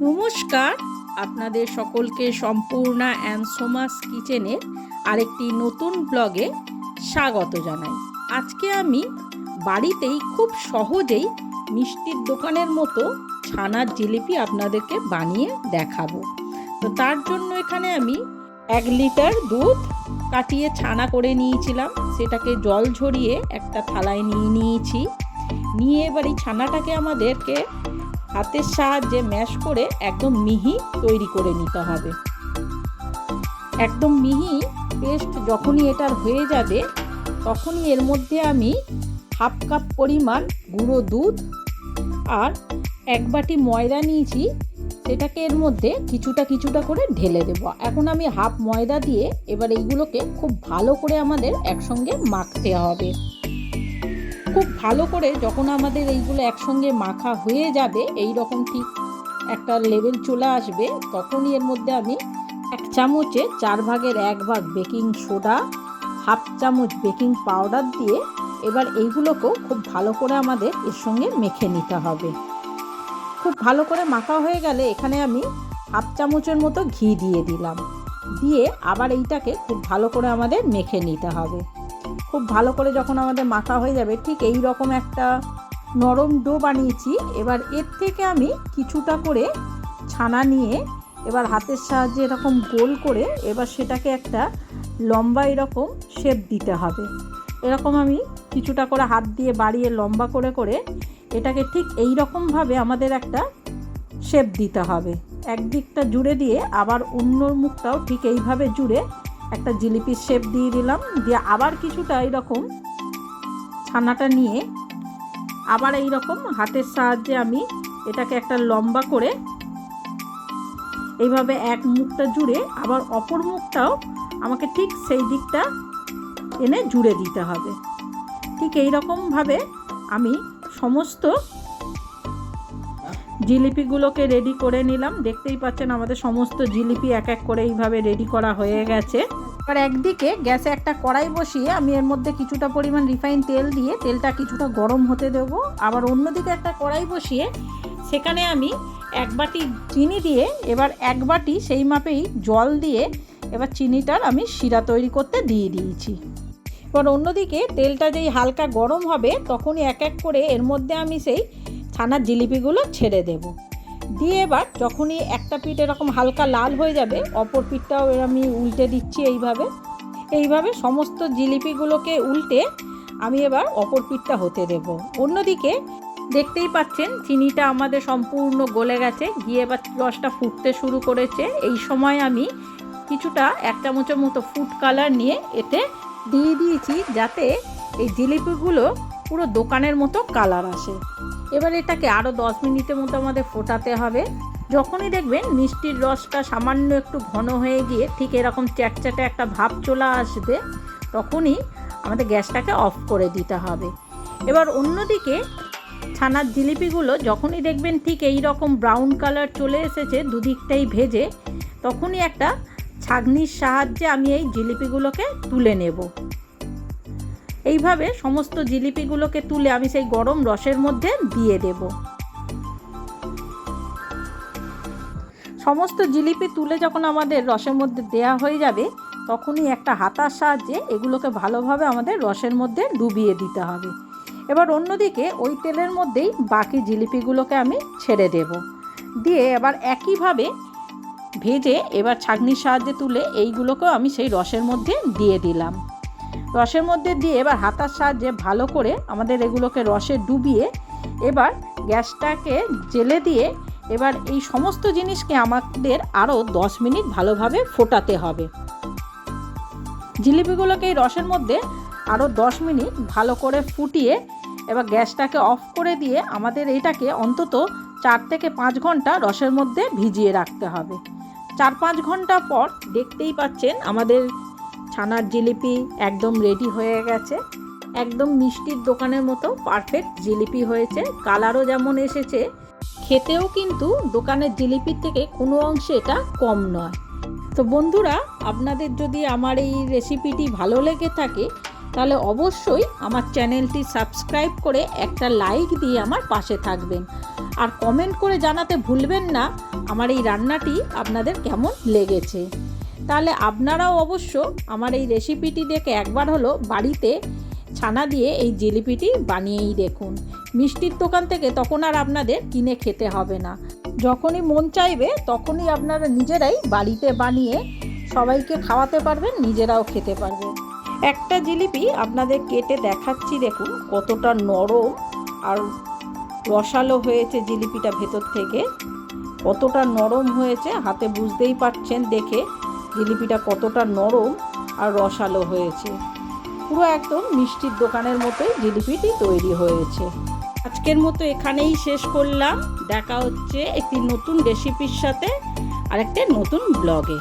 নমস্কার, আপনাদের সকলকে সম্পূর্ণা অ্যান্ড সোমাস কিচেনের আরেকটি নতুন ব্লগে স্বাগত জানাই। আজকে আমি বাড়িতেই খুব সহজেই মিষ্টির দোকানের মতো ছানার জিলিপি আপনাদেরকে বানিয়ে দেখাবো। তো তার জন্য এখানে আমি 1 লিটার দুধ কাটিয়ে ছানা করে নিয়েছিলাম, সেটাকে জল ঝরিয়ে একটা থালায় নিয়েছি। নিয়ে এবার এই ছানাটাকে আমাদেরকে হাতের সাহায্যে ম্যাশ করে একদম মিহি তৈরি করে নিতে হবে। একদম মিহি পেস্ট যখনই এটার হয়ে যাবে তখনই এর মধ্যে আমি 1/2 কাপ পরিমাণ গুঁড়ো দুধ আর 1 বাটি ময়দা নিয়েছি, সেটাকে এর মধ্যে কিছুটা করে ঢেলে দেব। এখন আমি হাফ ময়দা দিয়ে এবার এইগুলোকে খুব ভালো করে আমাদের একসঙ্গে মাখতে হবে। খুব ভালো করে যখন আমাদের এইগুলো একসঙ্গে মাখা হয়ে যাবে, এই রকম ঠিক একটা লেভেল চলে আসবে, তখনই এর মধ্যে আমি 1 চামচে 4 ভাগের 1 ভাগ বেকিং সোডা, 1/2 চামচ বেকিং পাউডার দিয়ে এবার এইগুলোকেও খুব ভালো করে আমাদের এর সঙ্গে মেখে নিতে হবে। খুব ভালো করে মাখা হয়ে গেলে এখানে আমি 1/2 চামচের মতো ঘি দিয়ে দিলাম। দিয়ে আবার এইটাকে খুব ভালো করে আমাদের মেখে নিতে হবে। খুব ভালো করে যখন আমাদের মাখা হয়ে যাবে, ঠিক এই রকম একটা নরম ডো বানিয়েছি। এবার এর থেকে আমি কিছুটা করে ছানা নিয়ে এবার হাতের সাহায্যে এরকম গোল করে এবার সেটাকে একটা লম্বা এরকম শেপ দিতে হবে। এরকম আমি কিছুটা করে হাত দিয়ে বাড়িয়ে লম্বা করে এটাকে ঠিক এই রকমভাবে আমাদের একটা শেপ দিতে হবে। একদিকটা জুড়ে দিয়ে আবার অন্য মুখটাও ঠিক এইভাবে জুড়ে একটা জিলিপির শেপ দিয়ে দিলাম। দিয়ে আবার কিছুটা এইরকম ছানাটা নিয়ে আবার এই রকম হাতের সাহায্যে আমি এটাকে একটা লম্বা করে এইভাবে এক মুখটা জুড়ে আবার অপর মুখটাও আমাকে ঠিক সেই দিকটা এনে জুড়ে দিতে হবে। ঠিক এই রকমভাবে আমি সমস্ত জিলিপিগুলোকে রেডি করে নিলাম। দেখতেই পাচ্ছেন আমাদের সমস্ত জিলিপি এক এক করে এইভাবে রেডি করা হয়ে গেছে। আর একদিকে গ্যাসে একটা কড়াই বসিয়ে আমি এর মধ্যে কিছুটা পরিমাণ রিফাইন তেল দিয়ে তেলটা কিছুটা গরম হতে দেবো। আবার অন্যদিকে একটা কড়াই বসিয়ে সেখানে আমি 1 বাটি চিনি দিয়ে এবার 1 বাটি সেই মাপেই জল দিয়ে এবার চিনিটার আমি শিরা তৈরি করতে দিয়ে দিয়েছি। এবার অন্যদিকে তেলটা যেই হালকা গরম হবে তখনই এক এক করে এর মধ্যে আমি সেই ছানার জিলিপিগুলো ছেড়ে দেব। দিয়ে এবার যখনই একটা পিঠ এরকম হালকা লাল হয়ে যাবে, অপর পিঠটাও আমি উল্টে দিচ্ছি। এইভাবে সমস্ত জিলিপিগুলোকে উল্টে আমি এবার অপর পিঠটা হতে দেব। অন্যদিকে দেখতেই পাচ্ছেন চিনিটা আমাদের সম্পূর্ণ গলে গেছে, গিয়ে এবার রসটা ফুটতে শুরু করেছে। এই সময় আমি কিছুটা 1 চামচের মতো ফুড কালার নিয়ে এতে দিয়ে দিয়েছি, যাতে এই জিলিপিগুলো পুরো দোকানের মতো কালার আসে। এবার এটাকে আরও 10 মিনিটের মতো আমাদের ফোটাতে হবে। যখনই দেখবেন মিষ্টির রসটা সামান্য একটু ঘন হয়ে গিয়ে ঠিক এরকম চ্যাটচ্যাটে একটা ভাব চলে আসবে, তখনই আমাদের গ্যাসটাকে অফ করে দিতে হবে। এবার অন্যদিকে ছানার জিলিপিগুলো যখনই দেখবেন ঠিক এই রকম ব্রাউন কালার চলে এসেছে দুদিকটাই ভেজে, তখনই একটা ছাঁকনির সাহায্যে আমি এই জিলিপিগুলোকে তুলে নেব। এইভাবে সমস্ত জিলিপিগুলোকে তুলে আমি সেই গরম রসের মধ্যে দিয়ে দেব। সমস্ত জিলিপি তুলে যখন আমাদের রসের মধ্যে দেয়া হয়ে যাবে, তখনই একটা হাতার সাহায্যে এগুলোকে ভালোভাবে আমাদের রসের মধ্যে ডুবিয়ে দিতে হবে। এবার অন্যদিকে ওই তেলের মধ্যেই বাকি জিলিপিগুলোকে আমি ছেড়ে দেব। দিয়ে এবার একইভাবে ভেজে এবার ছাঁকনির সাহায্যে তুলে এইগুলোকেও আমি সেই রসের মধ্যে দিয়ে দিলাম। রসের মধ্যে দিয়ে এবার হাতার সাহায্যে ভালো করে আমাদের এগুলোকে রসে ডুবিয়ে এবার গ্যাসটাকে জেলে দিয়ে এবার এই সমস্ত জিনিসকে আমাদের আরও 10 মিনিট ভালোভাবে ফোটাতে হবে। জিলিপিগুলোকে এই রসের মধ্যে আরও 10 মিনিট ভালো করে ফুটিয়ে এবার গ্যাসটাকে অফ করে দিয়ে আমাদের এইটাকে অন্তত 4 থেকে 5 ঘন্টা রসের মধ্যে ভিজিয়ে রাখতে হবে। 4-5 ঘন্টা পর দেখতেই পাচ্ছেন আমাদের ছানার জিলিপি একদম রেডি হয়ে গেছে। একদম মিষ্টির দোকানের মতো পারফেক্ট জিলিপি হয়েছে। কালারও যেমন এসেছে, খেতেও কিন্তু দোকানের জিলিপির থেকে কোনো অংশে এটা কম নয়। তো বন্ধুরা, আপনাদের যদি আমার এই রেসিপিটি ভালো লেগে থাকে তাহলে অবশ্যই আমার চ্যানেলটি সাবস্ক্রাইব করে একটা লাইক দিয়ে আমার পাশে থাকবেন। আর কমেন্ট করে জানাতে ভুলবেন না আমার এই রান্নাটি আপনাদের কেমন লেগেছে। তাহলে আপনারাও অবশ্য আমার এই রেসিপিটি দেখে একবার হলো বাড়িতে ছানা দিয়ে এই জিলিপিটি বানিয়েই দেখুন। মিষ্টির দোকান থেকে তখন আর আপনাদের কিনে খেতে হবে না। যখনই মন চাইবে তখনই আপনারা নিজেরাই বাড়িতে বানিয়ে সবাইকে খাওয়াতে পারবেন, নিজেরাও খেতে পারবেন। একটা জিলিপি আপনাদের কেটে দেখাচ্ছি, দেখুন কতটা নরম আর রসালো হয়েছে জিলিপিটা। ভেতর থেকে কতটা নরম হয়েছে হাতে বুঝতেই পারছেন দেখে জিলিপিটা কতটা নরম আর রসালো হয়েছে। পুরো একদম মিষ্টির দোকানের মতোই জিলিপিটি তৈরি হয়েছে। আজকের মতো এখানেই শেষ করলাম। দেখা হচ্ছে একটি নতুন রেসিপির সাথে আর একটা নতুন ব্লগে।